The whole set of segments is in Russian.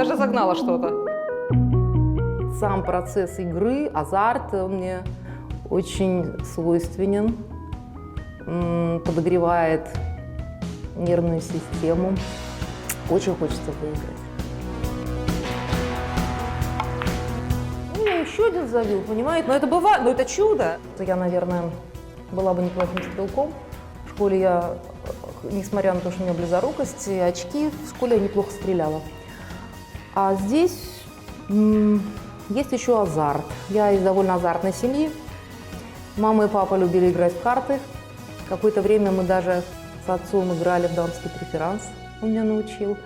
даже загнала что-то. Сам процесс игры, азарт он мне очень свойственен, подогревает нервную систему. Очень хочется выиграть. Ну, я еще один забил, понимаете? Но это бывает, но это чудо. Я, наверное, была бы неплохим стрелком. В школе я, несмотря на то, что у меня близорукость и очки, в школе я неплохо стреляла. А здесь есть еще азарт. Я из довольно азартной семьи. Мама и папа любили играть в карты. Какое-то время мы даже с отцом играли в дамский преферанс. Он меня научил.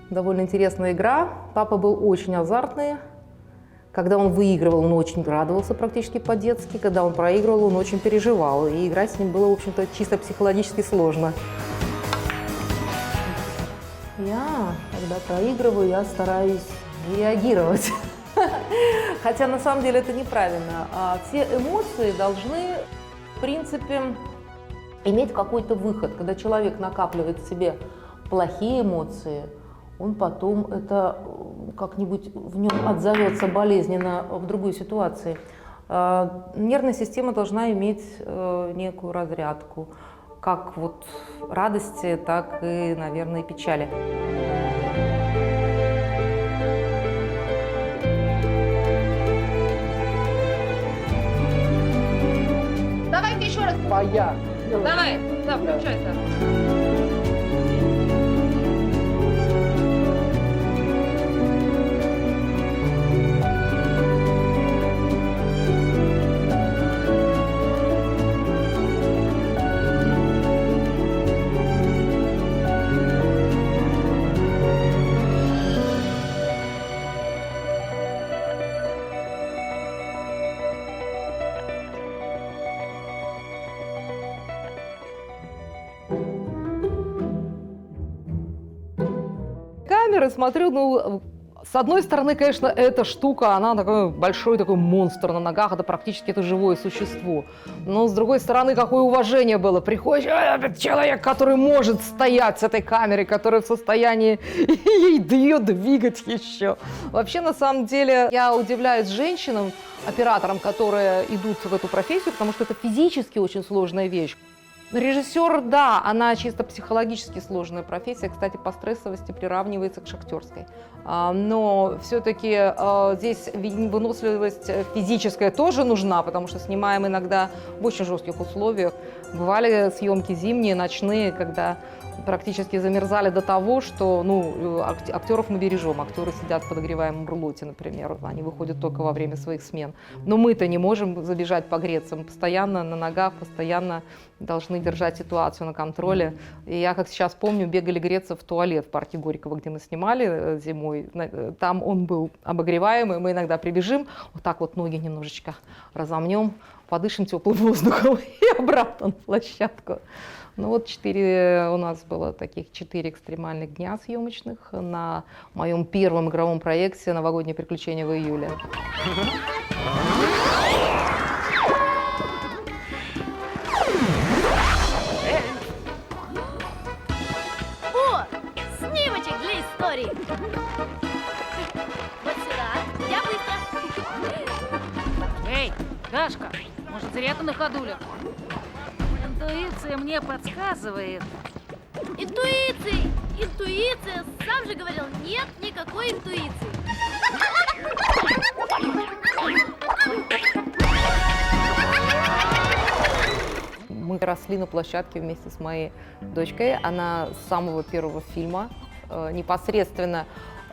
Довольно интересная игра. Папа был очень азартный. Когда он выигрывал, он очень радовался практически по-детски. Когда он проигрывал, он очень переживал. И играть с ним было, в общем-то, чисто психологически сложно. Когда проигрываю, я стараюсь реагировать. Хотя на самом деле это неправильно. Все эмоции должны, в принципе, иметь какой-то выход. Когда человек накапливает в себе плохие эмоции, он потом это как-нибудь в нем отзовется болезненно в другой ситуации. Нервная система должна иметь некую разрядку, как вот радости, так и, наверное, печали. Давай-ка еще раз. Моя. Давай, да, включайся. Камеры смотрю, ну, с одной стороны, конечно, эта штука, она такой большой такой монстр на ногах, это практически это живое существо. Но с другой стороны, какое уважение было. Приходишь, этот человек, который может стоять с этой камерой, который в состоянии ее двигать еще. Вообще, на самом деле, я удивляюсь женщинам, операторам, которые идут в эту профессию, потому что это физически очень сложная вещь. Режиссер, да, она чисто психологически сложная профессия, кстати, по стрессовости приравнивается к шахтерской. Но все-таки здесь выносливость физическая тоже нужна, потому что снимаем иногда в очень жестких условиях. Бывали съемки зимние, ночные, когда практически замерзали до того, что актеров мы бережем. Актеры сидят в подогреваемом рулоте, например. Они выходят только во время своих смен. Но мы-то не можем забежать погреться. Мы постоянно на ногах, постоянно должны держать ситуацию на контроле. И я, как сейчас помню, бегали греться в туалет в парке Горького, где мы снимали зимой. Там он был обогреваемый. Мы иногда прибежим, вот так вот ноги немножечко разомнем, подышим теплым воздухом и обратно на площадку. Ну вот у нас было таких 4 экстремальных дня съемочных на моем первом игровом проекте «Новогодние приключения» в июле. О, снимочек для истории. Вот сюда, я быстро. Эй, Дашка, может, зря ты на ходулях? Интуиция мне подсказывает. Интуиция, сам же говорил, нет никакой интуиции. Мы росли на площадке вместе с моей дочкой. Она с самого первого фильма непосредственно,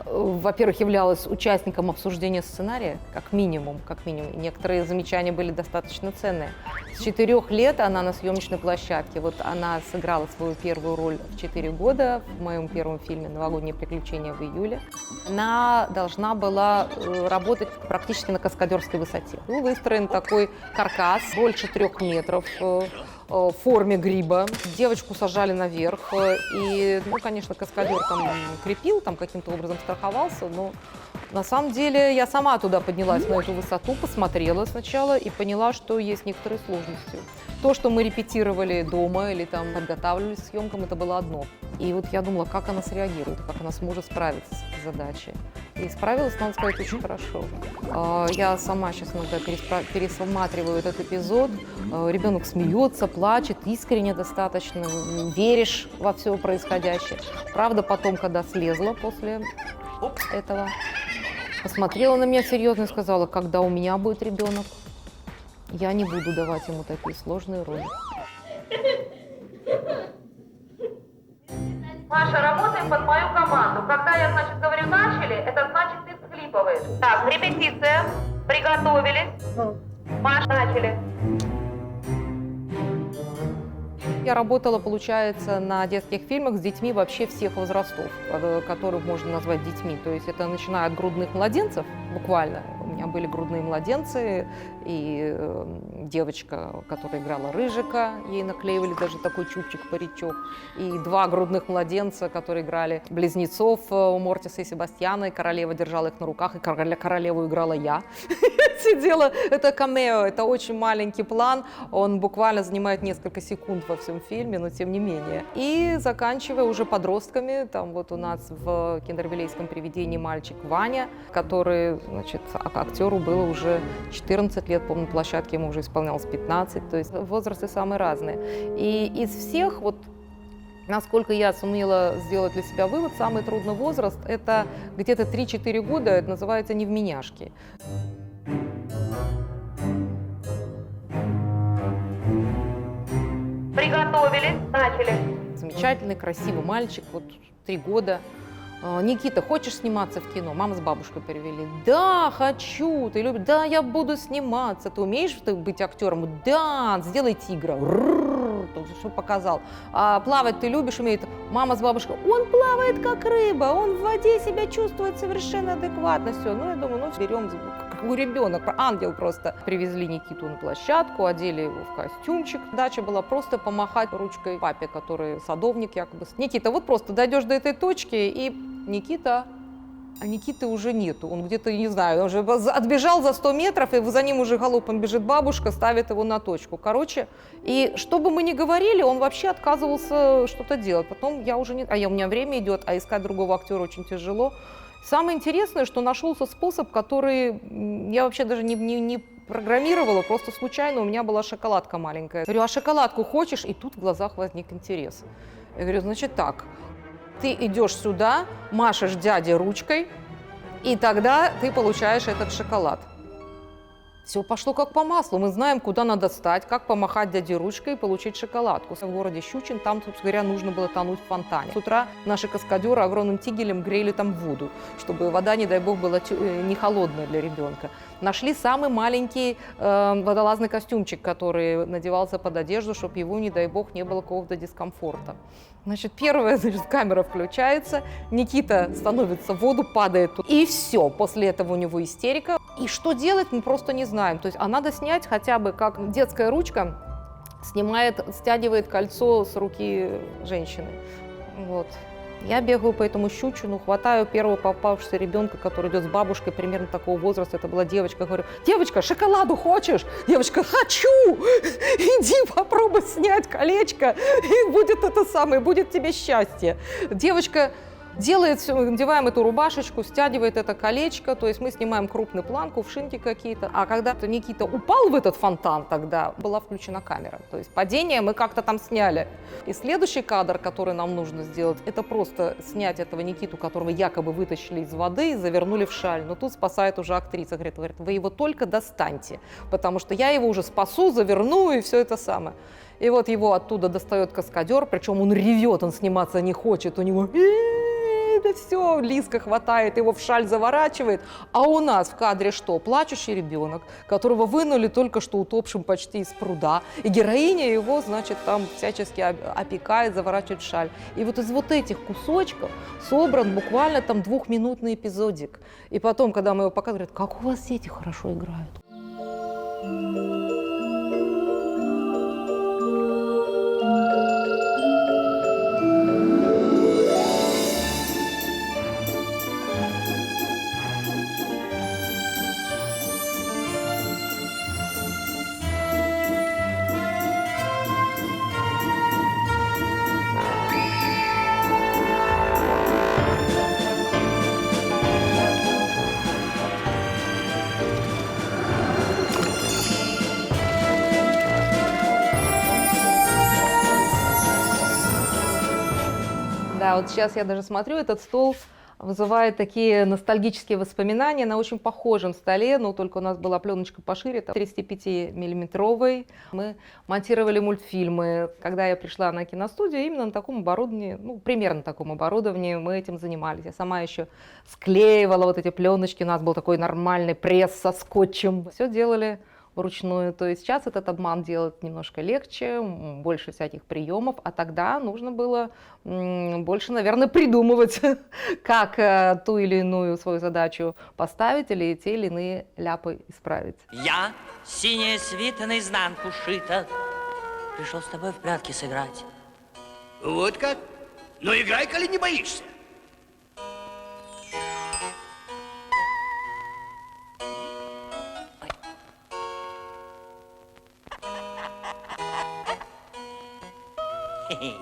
во-первых, являлась участником обсуждения сценария, как минимум. И некоторые замечания были достаточно ценные. С 4 лет она на съемочной площадке. Вот она сыграла свою первую роль в 4 года в моем первом фильме «Новогодние приключения» в июле. Она должна была работать практически на каскадерской высоте. Был выстроен такой каркас больше 3 метров, в форме гриба. Девочку сажали наверх, и, конечно, каскадер там крепил, там каким-то образом страховался, но на самом деле я сама туда поднялась на эту высоту, посмотрела сначала и поняла, что есть некоторые сложности. То, что мы репетировали дома или там подготавливались к съемкам, это было одно. И вот я думала, как она среагирует, как она сможет справиться с этой задачей. И справилась, надо сказать, очень хорошо. Я сама сейчас иногда пересматриваю этот эпизод. Ребенок смеется, плачет, искренне достаточно, веришь во все происходящее. Правда, потом, когда слезла после этого, посмотрела на меня серьезно и сказала: когда у меня будет ребенок, я не буду давать ему такие сложные роли. Маша, работаем под мою команду. Когда я, значит, говорю «начали», это значит, ты всхлипываешь. Так, репетиция. Приготовились. Маша, начали. Я работала, получается, на детских фильмах с детьми вообще всех возрастов, которых можно назвать детьми. То есть это начиная от грудных младенцев, буквально. У меня были грудные младенцы, и девочка, которая играла Рыжика, ей наклеивали даже такой чубчик-паричок, и 2 грудных младенца, которые играли близнецов у Мортиса и Себастьяна, и королева держала их на руках, и королеву играла я. Сидела, это камео, это очень маленький план, он буквально занимает несколько секунд во всем фильме, но тем не менее. И заканчивая уже подростками, там вот у нас в киндервилейском привидении мальчик Ваня, который, значит, актеру было уже 14 лет, помню, на площадке ему уже исполнялось 15, то есть возрасты самые разные. И из всех, вот, насколько я сумела сделать для себя вывод, самый трудный возраст – это где-то 3-4 года, это называется невменяшки. Приготовились. Начали. Замечательный, красивый мальчик, вот 3 года. Никита, хочешь сниматься в кино? Мама с бабушкой перевели. Да, хочу. Ты любишь? Да, я буду сниматься. Ты умеешь быть актером? Да, сделай тигра. Что показал. А плавать ты любишь, умеет? Мама с бабушкой. Он плавает как рыба, он в воде себя чувствует совершенно адекватно. Все. Ну, я думаю, ну, берем, как у ребенка, ангел просто. Привезли Никиту на площадку, одели его в костюмчик. Дача была просто помахать ручкой папе, который садовник якобы. Никита, вот просто дойдешь до этой точки, и Никита... А Никиты уже нету, он где-то, не знаю, он уже отбежал за 100 метров, и за ним уже галопом бежит бабушка, ставит его на точку. Короче, и что бы мы ни говорили, он вообще отказывался что-то делать. Потом я уже не... у меня время идет, а искать другого актера очень тяжело. Самое интересное, что нашелся способ, который я вообще даже не программировала, просто случайно у меня была шоколадка маленькая. Я говорю, а шоколадку хочешь? И тут в глазах возник интерес. Я говорю, значит так, ты идешь сюда, машешь дяде ручкой, и тогда ты получаешь этот шоколад. Все пошло как по маслу. Мы знаем, куда надо стать, как помахать дяде ручкой и получить шоколадку. В городе Щучин там, собственно говоря, нужно было тонуть в фонтане. С утра наши каскадеры огромным тигелем грели там воду, чтобы вода, не дай бог, была не холодная для ребенка. Нашли самый маленький водолазный костюмчик, который надевался под одежду, чтобы его, не дай бог, не было какого-то дискомфорта. Значит, первая, камера включается, Никита становится в воду, падает, и все. После этого у него истерика. И что делать, мы просто не знаем. То есть, а надо снять хотя бы, как детская ручка стягивает кольцо с руки женщины. Вот. Я бегаю по этому Щучину, хватаю первого попавшегося ребенка, который идет с бабушкой примерно такого возраста. Это была девочка. Говорю, девочка, шоколаду хочешь? Девочка, хочу! Иди попробуй снять колечко, и будет это самое, будет тебе счастье. Девочка делает все, мы надеваем эту рубашечку, стягивает это колечко, то есть мы снимаем крупный план, кувшинки какие-то. А когда Никита упал в этот фонтан, тогда была включена камера. То есть падение мы как-то там сняли. И следующий кадр, который нам нужно сделать, это просто снять этого Никиту, которого якобы вытащили из воды и завернули в шаль. Но тут спасает уже актриса, говорит, вы его только достаньте, потому что я его уже спасу, заверну и все это самое. И вот его оттуда достает каскадер, причем он ревет, он сниматься не хочет, у него... Это все, Лизка хватает, его в шаль заворачивает. А у нас в кадре что? Плачущий ребенок, которого вынули только что утопшим почти из пруда. И героиня его, значит, там всячески опекает, заворачивает в шаль. И вот из вот этих кусочков собран буквально там 2-минутный эпизодик. И потом, когда мы его показываем, говорят, как у вас дети хорошо играют. Да, вот сейчас я даже смотрю, этот стол вызывает такие ностальгические воспоминания на очень похожем столе, но только у нас была пленочка пошире, 35-миллиметровой. Мы монтировали мультфильмы. Когда я пришла на киностудию, именно на таком оборудовании, ну, примерно на таком оборудовании мы этим занимались. Я сама еще склеивала вот эти пленочки, у нас был такой нормальный пресс со скотчем. Все делали вручную. То есть сейчас этот обман делать немножко легче, больше всяких приемов, а тогда нужно было больше, наверное, придумывать, как ту или иную свою задачу поставить или те или иные ляпы исправить. Я, синяя свита наизнанку шита, пришел с тобой в прятки сыграть. Вот как? Ну играй, коли не боишься.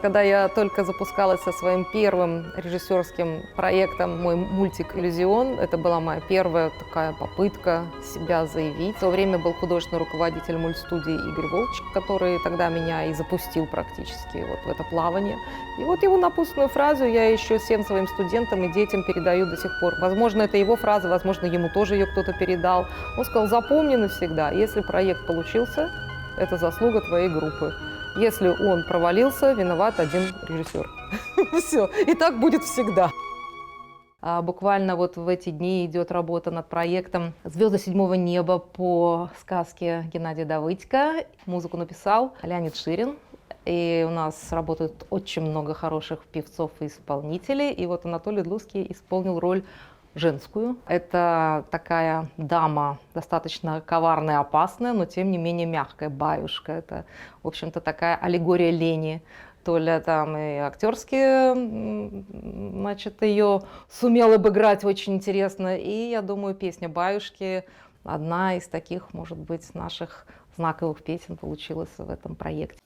Когда я только запускалась со своим первым режиссерским проектом, мой мультик «Иллюзион», это была моя первая такая попытка себя заявить. В то время был художественный руководитель мультстудии Игорь Волчек, который тогда меня и запустил практически вот в это плавание. И вот его напутственную фразу я еще всем своим студентам и детям передаю до сих пор. Возможно, это его фраза, возможно, ему тоже ее кто-то передал. Он сказал: запомни навсегда, если проект получился, это заслуга твоей группы. Если он провалился, виноват один режиссер. Все. И так будет всегда. Буквально вот в эти дни идет работа над проектом «Звезды седьмого неба» по сказке Геннадия Давыдько. Музыку написал Леонид Ширин. И у нас работает очень много хороших певцов и исполнителей. И вот Анатолий Длуцкий исполнил роль женскую. Это такая дама, достаточно коварная и опасная, но тем не менее мягкая, баюшка. Это, в общем-то, такая аллегория лени. Толя там и актерские, значит, ее сумел обыграть очень интересно. И, я думаю, песня «Баюшки» одна из таких, может быть, наших знаковых песен получилась в этом проекте.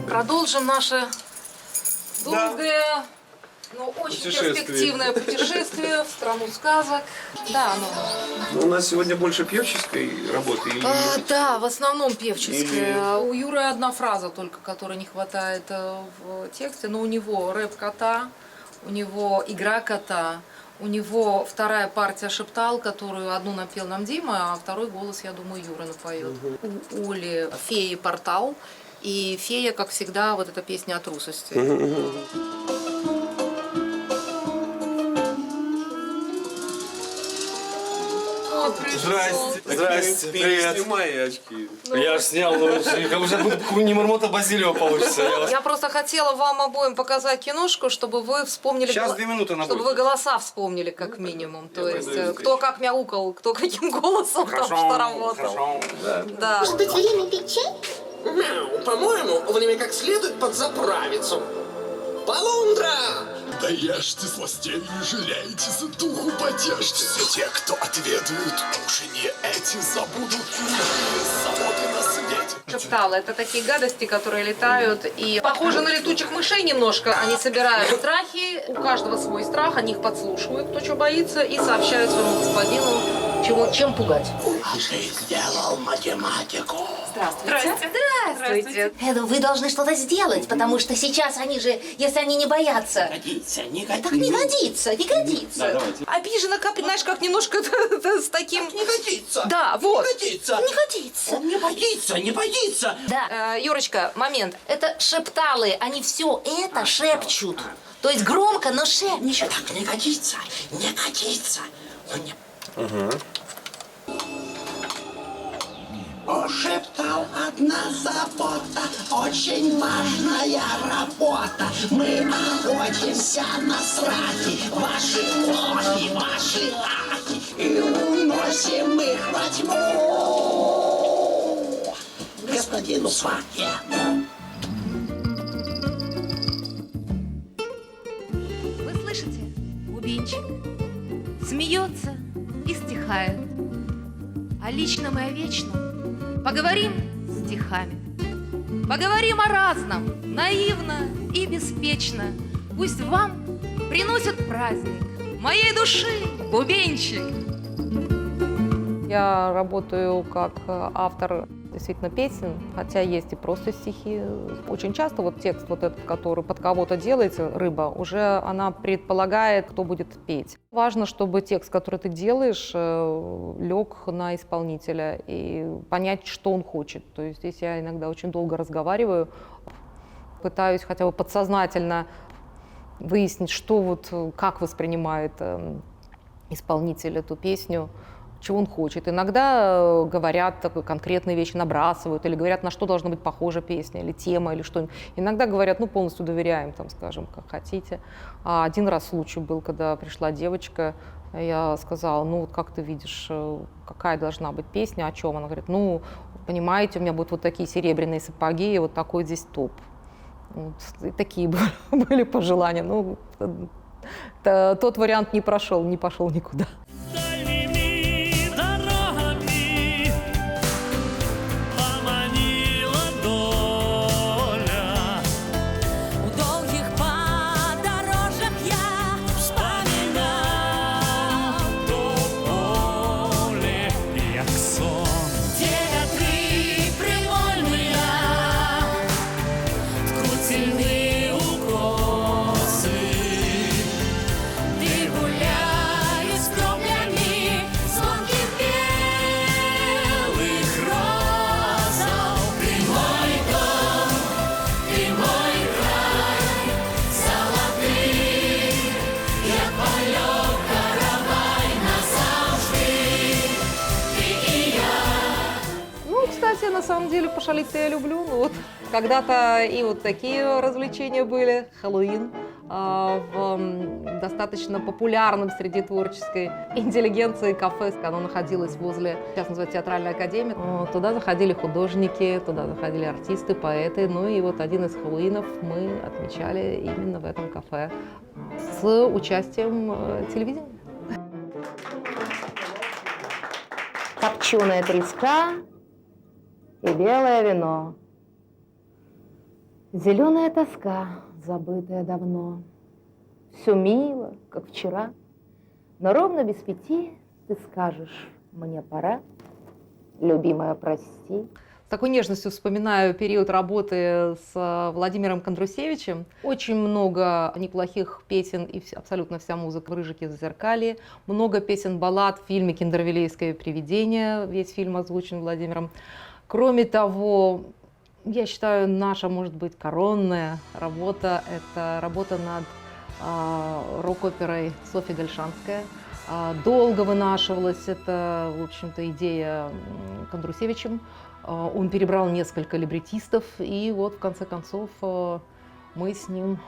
Продолжим наше долгое, но очень перспективное путешествие в страну сказок. Да, У нас сегодня больше певческой работы? да, в основном певческая. У Юры одна фраза только, которой не хватает в тексте, но у него рэп кота, у него игра кота, у него вторая партия шептал, которую одну напел нам Дима, а второй голос, я думаю, Юра напоет. У Оли феи портал. И фея, как всегда, вот эта песня о трусости. Здрасте. Здрасте, привет. Снимай очки. Я ж снял, ну, уже не Мармота Базилио получится. Я просто хотела вам обоим показать киношку, чтобы вы вспомнили... Сейчас 2 минуты на чтобы вы голоса вспомнили, как минимум. То есть, кто как мяукал, кто каким голосом там что работал. Да. Может быть, время пить чай? Мяу, по-моему, время как следует подзаправиться. Полундра! Да ешьте сластей, не жалейте, за духу потешьте. Все те, кто отведают кушанье эти, забудут заботы на свете. Шептала. Это такие гадости, которые летают и похожи на летучих мышей немножко. Они собирают страхи, у каждого свой страх, они их подслушивают, кто что боится, и сообщают своему господину, чем пугать. Уже сделал математику. Здравствуйте. Здравствуйте. Вы должны что-то сделать, потому что сейчас они же, если они не боятся... Годится, не годится. Так не годится, не годится. Обижена, знаешь, как немножко с таким... Не годится. Да, вот. Не годится. Не годится. Он не годится, не годится. Да. Юрочка, момент. Это шепталы, они все это шепчут. То есть громко, но шепчут. Ничего так не годится, не годится. Он не... Шептал одна забота, очень важная работа. Мы охотимся на сраки, ваши охи, ваши ахи, и уносим их во тьму. Господину Сваке. Вы слышите? Бубенчик смеется и стихает. О личном и о вечном поговорим стихами. Поговорим о разном, наивно и беспечно. Пусть вам приносит праздник моей души бубенчик. Я работаю как автор действительно песен, хотя есть и просто стихи. Очень часто вот текст вот этот, который под кого-то делается, «Рыба», уже она предполагает, кто будет петь. Важно, чтобы текст, который ты делаешь, лег на исполнителя и понять, что он хочет. То есть здесь я иногда очень долго разговариваю, пытаюсь хотя бы подсознательно выяснить, что вот, как воспринимает исполнитель эту песню, чего он хочет. Иногда говорят конкретные вещи, набрасывают, или говорят, на что должна быть похожа песня, или тема, или что-нибудь. Иногда говорят, ну, полностью доверяем, там, скажем, как хотите. А один раз случай был, когда пришла девочка, я сказала, ну, вот как ты видишь, какая должна быть песня, о чем? Она говорит, ну, понимаете, у меня будут вот такие серебряные сапоги, и вот такой здесь топ. Вот, и такие были пожелания. Ну, тот вариант не прошел, не пошел никуда. На самом деле пошалить-то я люблю. Ну, вот, когда-то и вот такие развлечения были. Хэллоуин в достаточно популярном среди творческой интеллигенции кафе. Оно находилось возле, сейчас называется Театральная академия. Туда заходили художники, туда заходили артисты, поэты. Ну и вот один из хэллоуинов мы отмечали именно в этом кафе с участием телевидения. Копченая треска и белое вино. Зеленая тоска, забытая давно. Все мило, как вчера, но ровно без 5 ты скажешь, мне пора, любимая, прости. С такой нежностью вспоминаю период работы с Владимиром Кондрусевичем. Очень много неплохих песен и абсолютно вся музыка в «Рыжике в зазеркалье». Много песен-баллад в фильме «Киндервилейское привидение». Весь фильм озвучен Владимиром. Кроме того, я считаю, наша, может быть, коронная работа – это работа над рок-оперой Софья Гальшанская. Долго вынашивалась эта, в общем-то, идея Кондрусевичем. Он перебрал несколько либретистов, и вот, в конце концов, мы с ним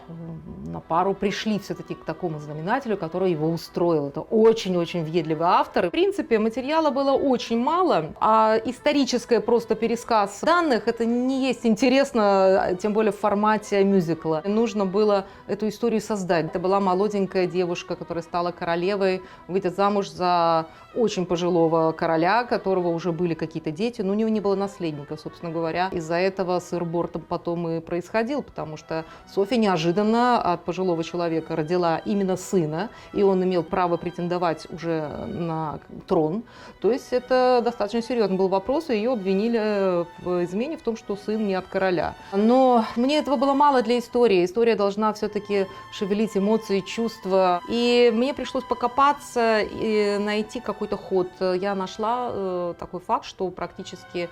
на пару пришли все-таки к такому знаменателю, который его устроил. Это очень-очень въедливый автор. В принципе, материала было очень мало, а историческое просто пересказ данных, это не есть интересно, тем более в формате мюзикла. Нужно было эту историю создать. Это была молоденькая девушка, которая стала королевой, выйдет замуж за очень пожилого короля, у которого уже были какие-то дети, но у него не было наследника, собственно говоря. Из-за этого сыр-бор потом и происходил, потому что Софья неожиданно от пожилого человека родила именно сына, и он имел право претендовать уже на трон. То есть это достаточно серьезный был вопрос, и ее обвинили в измене, в том, что сын не от короля. Но мне этого было мало для истории. История должна все-таки шевелить эмоции, чувства. И мне пришлось покопаться и найти какой-то ход. Я нашла такой факт, что практически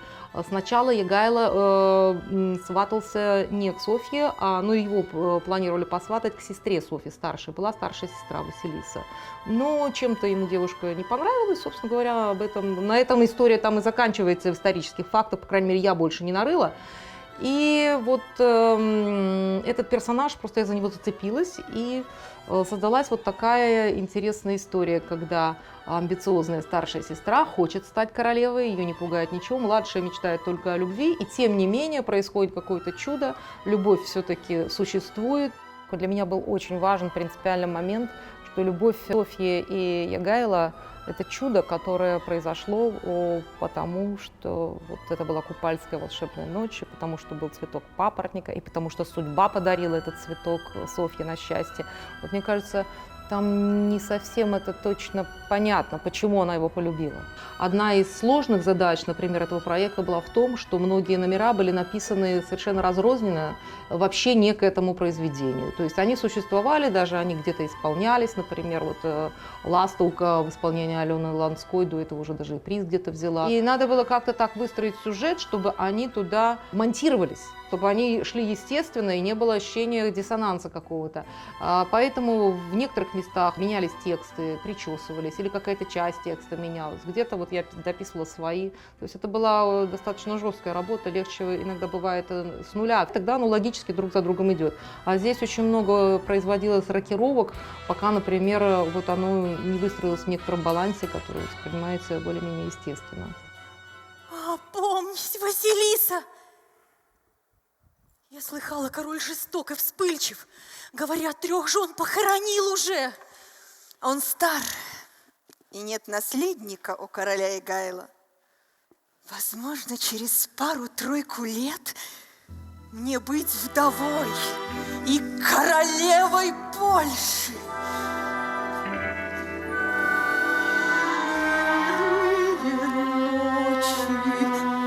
сначала Ягайло сватался не к Софье, ну его планировали посватать к сестре Софьи старшей. Была старшая сестра Василиса. Но чем-то ему девушка не понравилась, собственно говоря, на этом история там и заканчивается в исторических фактах, по крайней мере, я больше не нарыла. И вот этот персонаж, просто я за него зацепилась, и создалась вот такая интересная история, когда амбициозная старшая сестра хочет стать королевой, ее не пугает ничего, младшая мечтает только о любви, и тем не менее происходит какое-то чудо, любовь все-таки существует. Для меня был очень важен принципиальный момент, что любовь Софьи и Ягайло Это чудо, которое произошло потому, что вот это была Купальская волшебная ночь, и потому что был цветок папоротника, и потому что судьба подарила этот цветок Софье на счастье. Вот мне кажется, там не совсем это точно понятно, почему она его полюбила. Одна из сложных задач, например, этого проекта была в том, что многие номера были написаны совершенно разрозненно, вообще не к этому произведению. То есть они существовали, даже они где-то исполнялись. Например, вот «Ластовка» в исполнении Алены Ланской, до этого уже даже и приз где-то взяла. И надо было как-то так выстроить сюжет, чтобы они туда монтировались, чтобы они шли естественно и не было ощущения диссонанса какого-то. Поэтому в некоторых местах менялись тексты, причесывались, или какая-то часть текста менялась. Где-то вот я дописывала свои. То есть это была достаточно жесткая работа, легче иногда бывает с нуля. Тогда оно логически друг за другом идет. А здесь очень много производилось рокировок, пока, например, вот оно не выстроилось в некотором балансе, который воспринимается более-менее естественно. Опомнись, Василиса! Я слыхала, король жесток и вспыльчив. Говорят, 3 жен похоронил уже. Он стар, и нет наследника у короля Игайла. Возможно, через 2-3 лет мне быть вдовой и королевой Польши.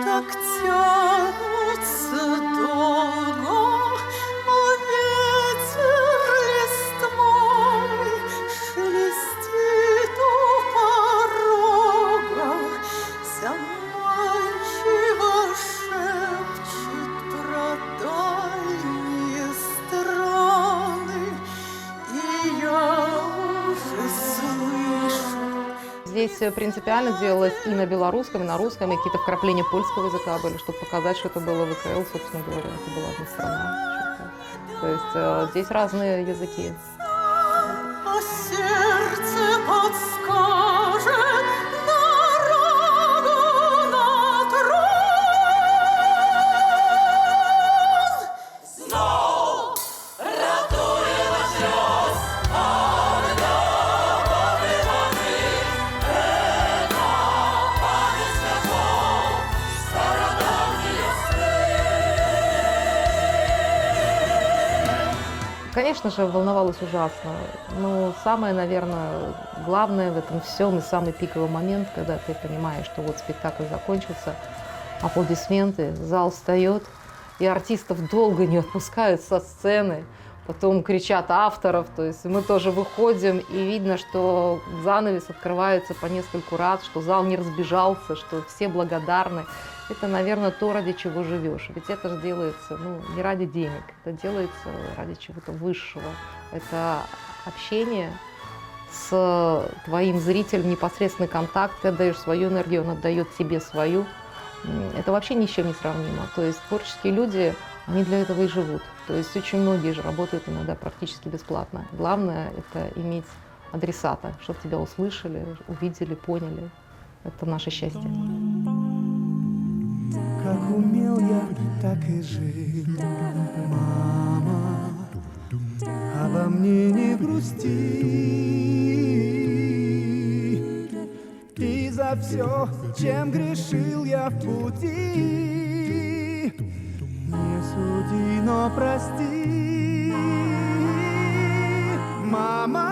Так тянутся долго, а ветер листвой шелестит у порога, заманчиво шепчет про дальние страны, и я уже слышу. Здесь принципиально делалось и на белорусском, и на русском, и какие-то вкрапления польского языка были, чтобы показать, что это было ВКЛ, собственно говоря, это была одна страна. То есть здесь разные языки. А сердце подскажет дорогу на трон. Знов ратує щось от доброї води. Это память святов стародавние Конечно же, волновалась ужасно. Но самое, наверное, главное в этом всем и самый пиковый момент, когда ты понимаешь, что вот спектакль закончился, аплодисменты, зал встает, и артистов долго не отпускают со сцены, потом кричат авторов, то есть мы тоже выходим, и видно, что занавес открывается по нескольку раз, что зал не разбежался, что все благодарны. Это, наверное, то, ради чего живешь. Ведь это же делается не ради денег, это делается ради чего-то высшего. Это общение с твоим зрителем, непосредственный контакт, ты отдаешь свою энергию, он отдает тебе свою. Это вообще ни с чем не сравнимо. То есть творческие люди, они для этого и живут. То есть очень многие же работают иногда практически бесплатно. Главное – это иметь адресата, чтобы тебя услышали, увидели, поняли. Это наше счастье. Как умел я, так и жил, мама, обо мне не грусти. И за все, чем грешил я в пути, не суди, но прости, мама.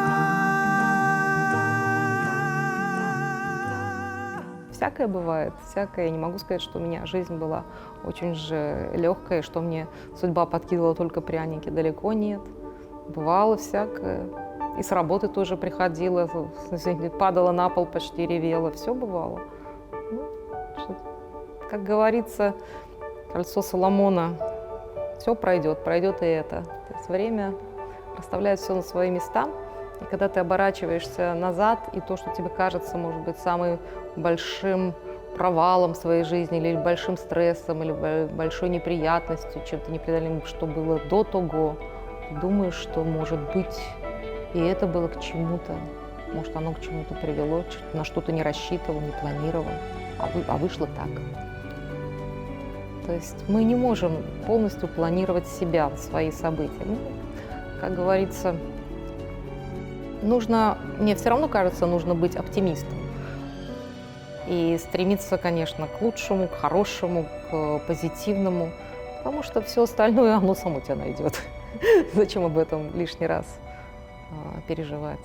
Всякое бывает, всякое. Я не могу сказать, что у меня жизнь была очень же легкая, что мне судьба подкидывала только пряники. Далеко нет. Бывало всякое. И с работы тоже приходила, падала на пол, почти ревела. Все бывало. Как говорится, кольцо Соломона. Все пройдет, пройдет и это. То есть время расставляет все на свои места. И когда ты оборачиваешься назад, и то, что тебе кажется, может быть, самым большим провалом в своей жизни, или большим стрессом, или большой неприятностью, чем-то непреодолимым, что было до того, ты думаешь, что, может быть, и это было к чему-то. Может, оно к чему-то привело, на что-то не рассчитывал, не планировал, а вышло так. То есть мы не можем полностью планировать себя, свои события. Как говорится, мне все равно кажется, нужно быть оптимистом. и стремиться, конечно, к лучшему, к хорошему, к позитивному, потому что все остальное, оно само тебя найдет. Зачем об этом лишний раз переживать?